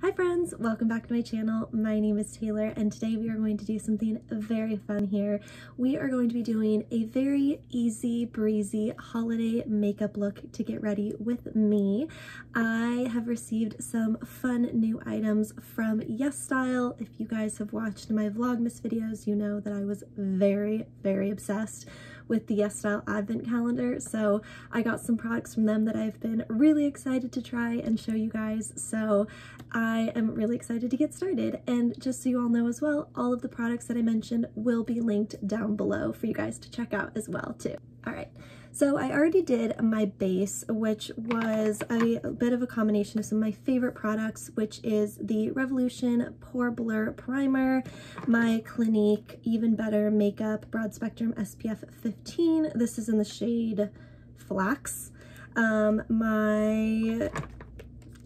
Hi friends, welcome back to my channel. My name is Taylor and today we are going to do something very fun here. We are going to be doing a very easy breezy holiday makeup look to get ready with me. I have received some fun new items from YESSTYLE. If you guys have watched my Vlogmas videos, you know that I was very obsessed with the YESSTYLE advent calendar. So I got some products from them that I've been really excited to try and show you guys. So I am really excited to get started. And just so you all know as well, all of the products that I mentioned will be linked down below for you guys to check out as well too. All right, so I already did my base, which was a bit of a combination of some of my favorite products, which is the Revolution Pore Blur Primer, my Clinique Even Better Makeup Broad Spectrum SPF 15. This is in the shade Flax. My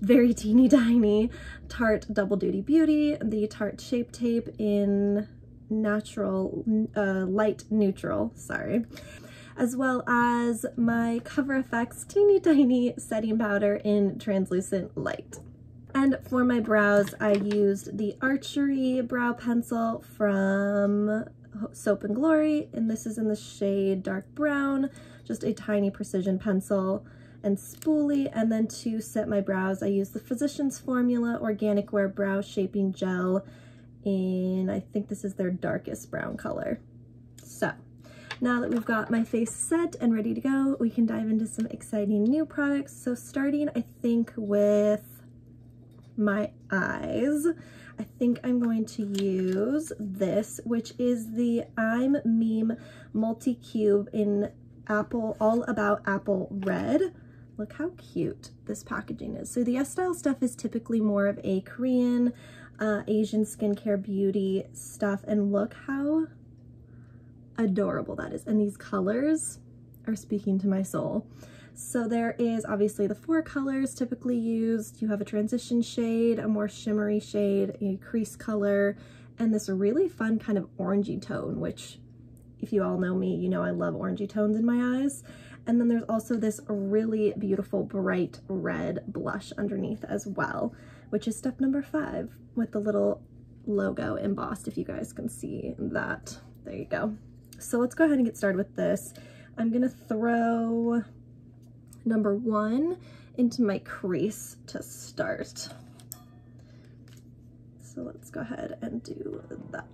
very teeny tiny Tarte Double Duty Beauty, the Tarte Shape Tape in natural, light neutral, sorry, as well as my Cover FX teeny tiny setting powder in translucent light. And for my brows, I used the Archery brow pencil from Soap and Glory, and this is in the shade dark brown, just a tiny precision pencil and spoolie. And then to set my brows, I used the Physicians Formula Organic Wear Brow Shaping Gel in, I think this is their darkest brown color. So now that we've got my face set and ready to go, we can dive into some exciting new products. So starting, I think, with my eyes, I think I'm going to use this, which is the I'm Meme Multi-Cube in Apple, all about Apple Red. Look how cute this packaging is. So the YESSTYLE stuff is typically more of a Korean, Asian skincare beauty stuff, and look how adorable that is. And these colors are speaking to my soul. So there is obviously the 4 colors typically used. You have a transition shade, a more shimmery shade, a crease color, and this really fun kind of orangey tone, which if you all know me, you know I love orangey tones in my eyes. And then there's also this really beautiful bright red blush underneath as well, which is step number 5 with the little logo embossed, if you guys can see that. There you go. So let's go ahead and get started with this. I'm gonna throw number 1 into my crease to start. So let's go ahead and do that.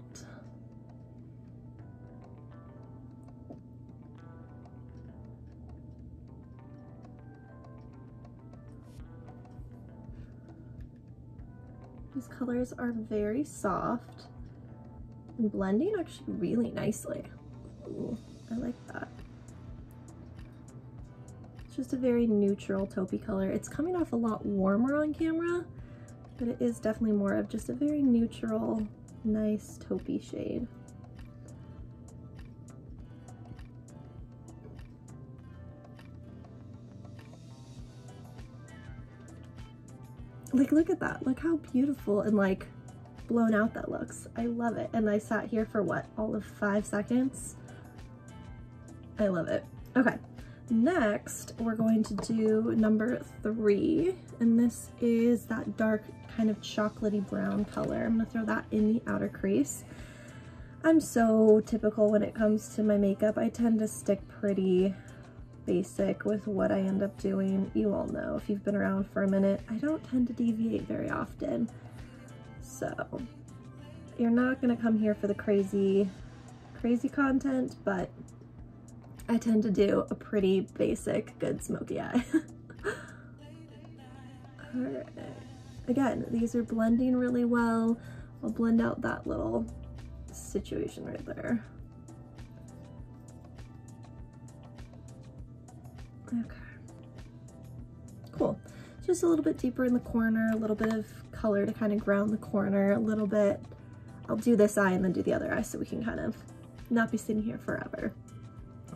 These colors are very soft and blending actually really nicely. Ooh, I like that. It's just a very neutral taupey color. It's coming off a lot warmer on camera, but it is definitely more of just a very neutral, nice taupey shade. Like, look at that. Look how beautiful and like blown out that looks. I love it. And I sat here for what, all of 5 seconds? I love it. Okay, next we're going to do number 3, and this is that dark kind of chocolatey brown color. I'm gonna throw that in the outer crease. I'm so typical when it comes to my makeup. I tend to stick pretty basic with what I end up doing. You all know, if you've been around for a minute, I don't tend to deviate very often. So you're not gonna come here for the crazy content, but I tend to do a pretty basic, good smoky eye. All right. Again, these are blending really well. I'll blend out that little situation right there. Okay, cool. Just a little bit deeper in the corner, a little bit of color to kind of ground the corner a little bit. I'll do this eye and then do the other eye so we can kind of not be sitting here forever.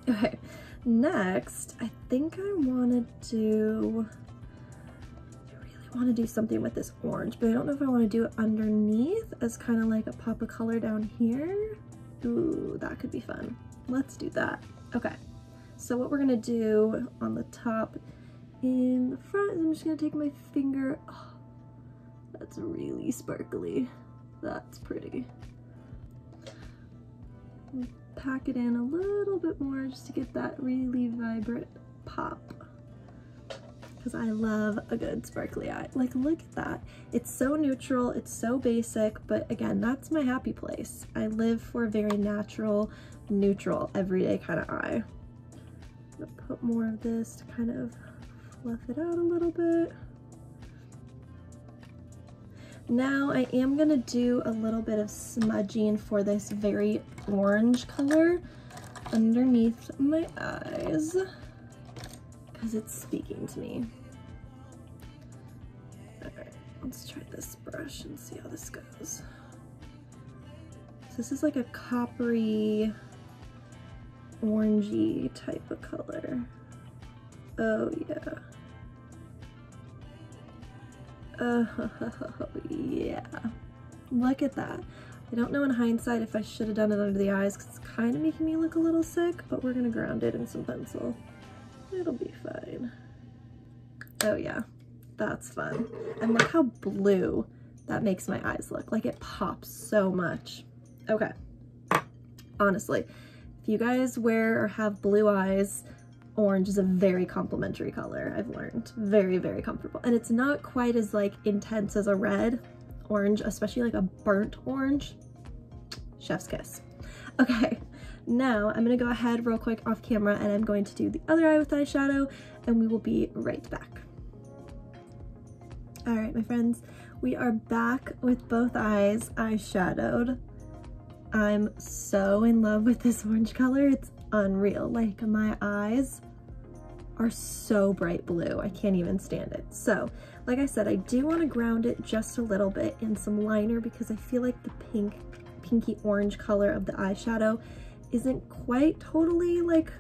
Okay, next, I think I really want to do something with this orange, but I don't know if I want to do it underneath as kind of like a pop of color down here. Ooh, that could be fun. Let's do that. Okay. So what we're gonna do on the top in the front is I'm just gonna take my finger, oh, it's really sparkly. That's pretty. Pack it in a little bit more just to get that really vibrant pop. Because I love a good sparkly eye. Like, look at that. It's so neutral, it's so basic, but again, that's my happy place. I live for a very natural, neutral, everyday kind of eye. I'm gonna put more of this to kind of fluff it out a little bit. Now I am gonna do a little bit of smudging for this very orange color underneath my eyes because it's speaking to me. Alright, let's try this brush and see how this goes. So this is like a coppery, orangey type of color. Oh yeah. Oh yeah, look at that. I don't know in hindsight if I should have done it under the eyes because it's kind of making me look a little sick, but we're gonna ground it in some pencil. It'll be fine. Oh yeah, that's fun. And look how blue that makes my eyes look. Like, it pops so much. Okay, honestly, if you guys wear or have blue eyes, orange is a very complimentary color, I've learned. Very, very comfortable. And it's not quite as like intense as a red orange, especially like a burnt orange. Chef's kiss. Okay, now I'm gonna go ahead real quick off camera and I'm going to do the other eye with eyeshadow and we will be right back. All right, my friends, we are back with both eyes eyeshadowed. I'm so in love with this orange color. It's unreal. Like, my eyes are so bright blue. I can't even stand it. So, like I said, I do want to ground it just a little bit in some liner because I feel like the pinky orange color of the eyeshadow isn't quite totally like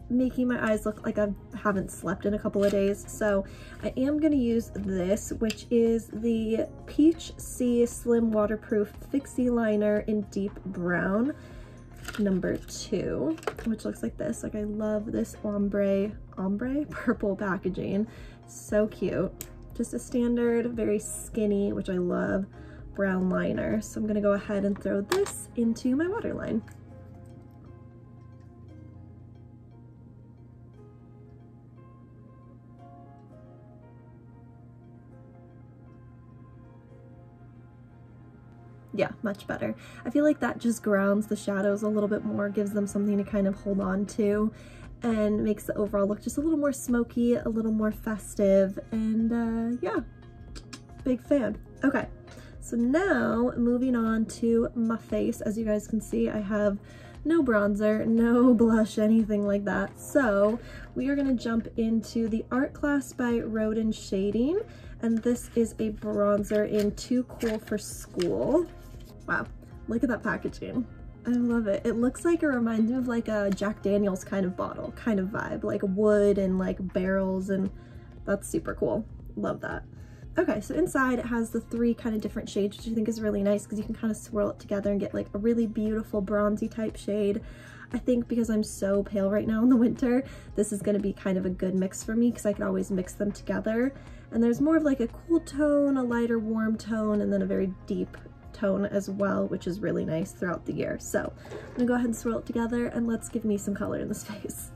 making my eyes look like I haven't slept in a couple of days. So I am going to use this, which is the Peach Sea Slim Waterproof Fixie Liner in Deep Brown, number 2, which looks like this. Like, I love this ombre purple packaging. So cute. Just a standard, very skinny, which I love, brown liner. So I'm going to go ahead and throw this into my waterline. Yeah, much better. I feel like that just grounds the shadows a little bit more, gives them something to kind of hold on to, and makes the overall look just a little more smoky, a little more festive, and yeah, big fan. Okay, so now moving on to my face. As you guys can see, I have no bronzer, no blush, anything like that. So we are gonna jump into the Art Class by Rodin Shading, and this is a bronzer in Too Cool for School. Wow, look at that packaging. I love it. It looks like, it reminds me of like a Jack Daniel's kind of bottle, kind of vibe, like wood and like barrels, and that's super cool. Love that. Okay, so inside it has the 3 kind of different shades, which I think is really nice because you can kind of swirl it together and get like a really beautiful bronzy type shade. I think because I'm so pale right now in the winter, this is going to be kind of a good mix for me because I can always mix them together. And there's more of like a cool tone, a lighter warm tone, and then a very deep tone as well, which is really nice throughout the year. So I'm gonna go ahead and swirl it together and let's give me some color in this face.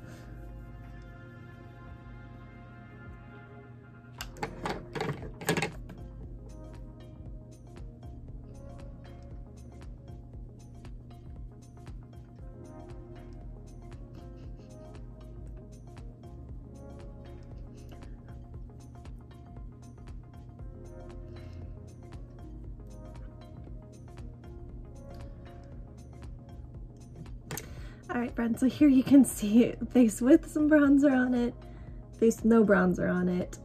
Alright friends, so here you can see face with some bronzer on it, face no bronzer on it.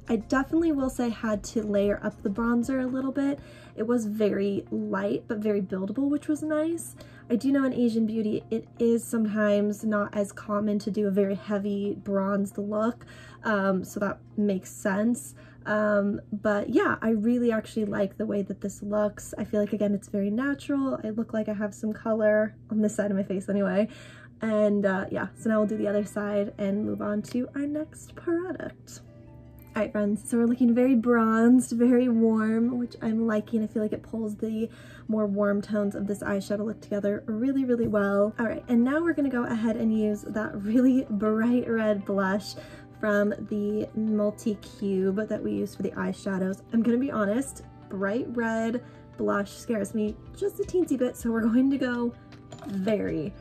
I definitely will say had to layer up the bronzer a little bit. It was very light but very buildable, which was nice. I do know in Asian beauty it is sometimes not as common to do a very heavy bronzed look, so that makes sense. But yeah, I really actually like the way that this looks. I feel like, again, it's very natural. I look like I have some color on this side of my face anyway. And yeah, so now we'll do the other side and move on to our next product. All right, friends, so we're looking very bronzed, very warm, which I'm liking. I feel like it pulls the more warm tones of this eyeshadow look together really, really well. All right, and now we're gonna go ahead and use that really bright red blush from the multi-cube that we used for the eyeshadows. I'm gonna be honest, bright red blush scares me just a teensy bit, so we're going to go very,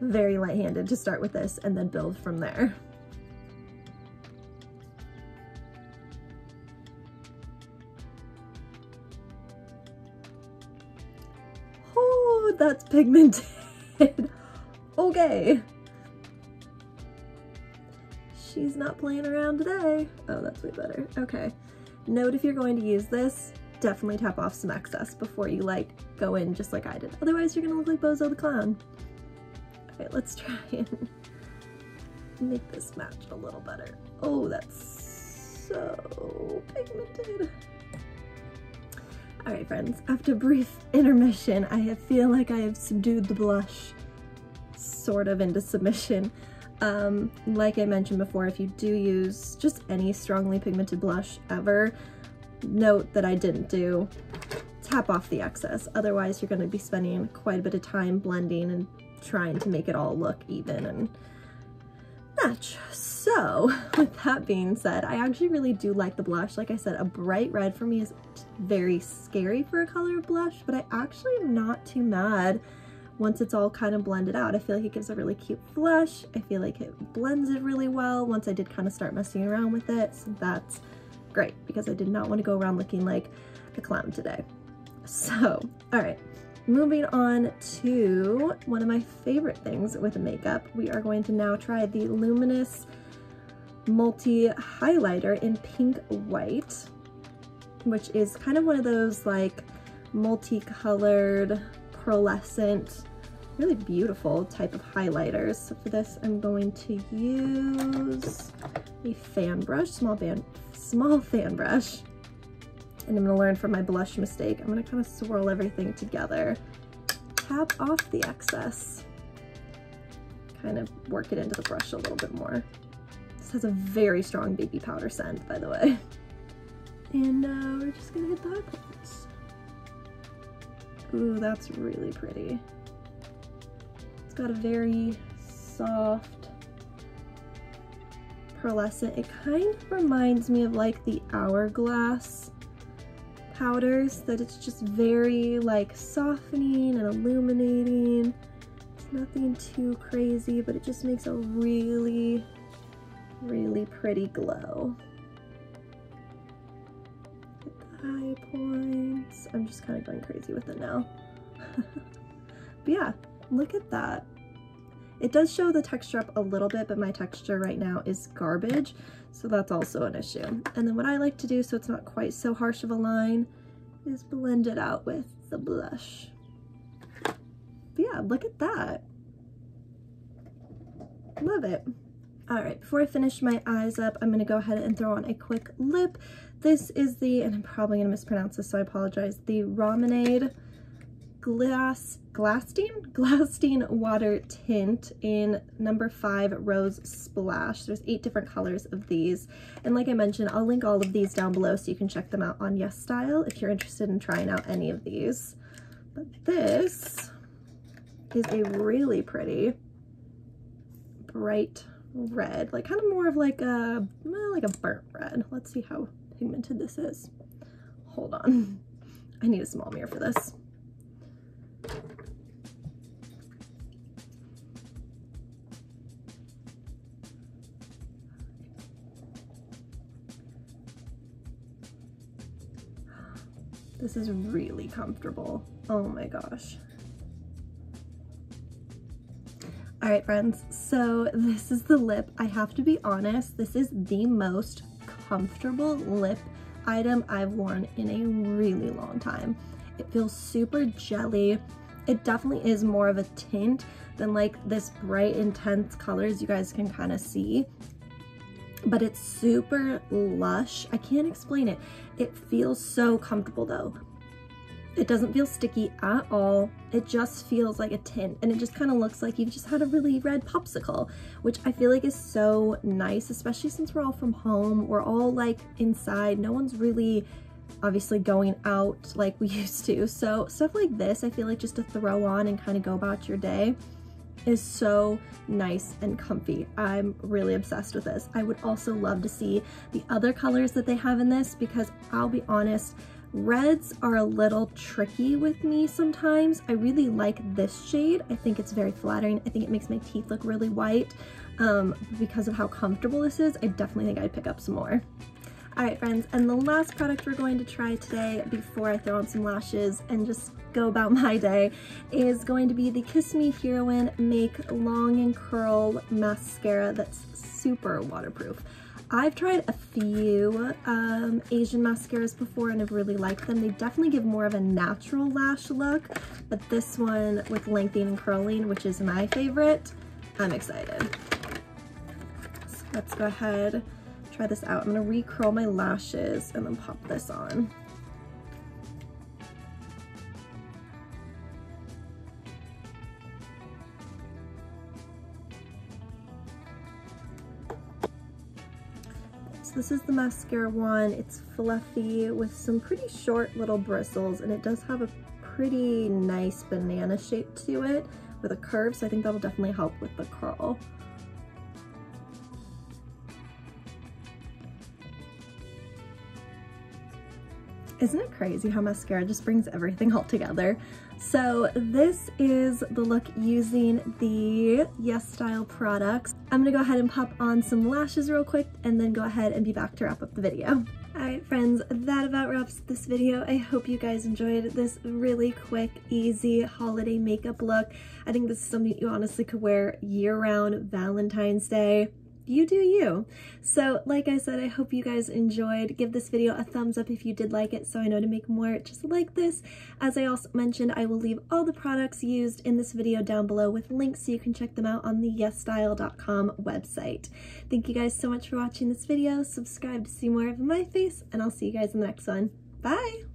very light-handed to start with this and then build from there. Oh, that's pigmented. Okay. She's not playing around today. Oh, that's way better. Okay. Note if you're going to use this, definitely tap off some excess before you like go in just like I did. Otherwise you're gonna look like Bozo the Clown. Okay, let's try and make this match a little better. Oh, that's so pigmented. All right, friends, after a brief intermission, I feel like I have subdued the blush sort of into submission. Like I mentioned before, if you do use just any strongly pigmented blush ever, note that I didn't do tap off the excess. Otherwise, you're going to be spending quite a bit of time blending and trying to make it all look even and match. So with that being said, I actually really do like the blush. Like I said, a bright red for me is very scary for a color of blush, but I actually am not too mad once it's all kind of blended out. I feel like it gives a really cute flush. I feel like it blends it really well once I did kind of start messing around with it. So that's great because I did not want to go around looking like a clown today. So, all right, moving on to one of my favorite things with makeup. We are going to now try the Luminous Multi Highlighter in Pink White, which is kind of one of those like multicolored, pearlescent, really beautiful type of highlighters. So for this, I'm going to use a fan brush, small fan brush. And I'm gonna learn from my blush mistake. I'm gonna kind of swirl everything together, tap off the excess, kind of work it into the brush a little bit more. This has a very strong baby powder scent, by the way. And we're just gonna hit the high points. Ooh, that's really pretty. It's got a very soft, pearlescent. It kind of reminds me of like the Hourglass powders, that it's just very like softening and illuminating. It's nothing too crazy, but it just makes a really, really pretty glow. Hit the high points. I'm just kind of going crazy with it now. But yeah, look at that. It does show the texture up a little bit, but my texture right now is garbage, so that's also an issue. And then what I like to do, so it's not quite so harsh of a line, is blend it out with the blush. But yeah, look at that. Love it. All right, before I finish my eyes up, I'm gonna go ahead and throw on a quick lip. This is the, and I'm probably gonna mispronounce this, so I apologize, the Romanade Glastine Water Tint in number 5 Rose Splash. There's 8 different colors of these. And like I mentioned, I'll link all of these down below so you can check them out on YESSTYLE if you're interested in trying out any of these. But this is a really pretty bright red, like kind of more of like a burnt red. Let's see how pigmented this is. Hold on. I need a small mirror for this. This is really comfortable. Oh my gosh. All right, friends, so this is the lip. I have to be honest, this is the most comfortable lip item I've worn in a really long time. It feels super jelly. It definitely is more of a tint than like this bright, intense colors you guys can kind of see. But it's super lush. I can't explain it. It feels so comfortable though. It doesn't feel sticky at all. It just feels like a tint, and it just kind of looks like you've just had a really red popsicle, which I feel like is so nice, especially since we're all from home. We're all like inside. No one's really obviously going out like we used to. So stuff like this, I feel like just to throw on and kind of go about your day is so nice and comfy. I'm really obsessed with this. I would also love to see the other colors that they have in this, because I'll be honest, reds are a little tricky with me sometimes. I really like this shade. I think it's very flattering. I think it makes my teeth look really white. Because of how comfortable this is, I definitely think I'd pick up some more. Alright friends, and the last product we're going to try today before I throw on some lashes and just go about my day is going to be the Kiss Me Heroine Make Long and Curl Mascara that's super waterproof. I've tried a few Asian mascaras before and I've really liked them. They definitely give more of a natural lash look, but this one with lengthening and curling, which is my favorite, I'm excited. So let's go ahead, try this out. I'm gonna re-curl my lashes and then pop this on. This is the mascara one. It's fluffy with some pretty short little bristles, and it does have a pretty nice banana shape to it with a curve, so I think that'll definitely help with the curl. Isn't it crazy how mascara just brings everything all together? So this is the look using the YESSTYLE products. I'm gonna go ahead and pop on some lashes real quick and then go ahead and be back to wrap up the video. Alright friends, that about wraps this video. I hope you guys enjoyed this really quick, easy holiday makeup look. I think this is something you honestly could wear year-round, Valentine's Day. You do you. So like I said, I hope you guys enjoyed. Give this video a thumbs up if you did like it, so I know to make more just like this. As I also mentioned, I will leave all the products used in this video down below with links so you can check them out on the YESSTYLE.com website. Thank you guys so much for watching this video. Subscribe to see more of my face, and I'll see you guys in the next one. Bye!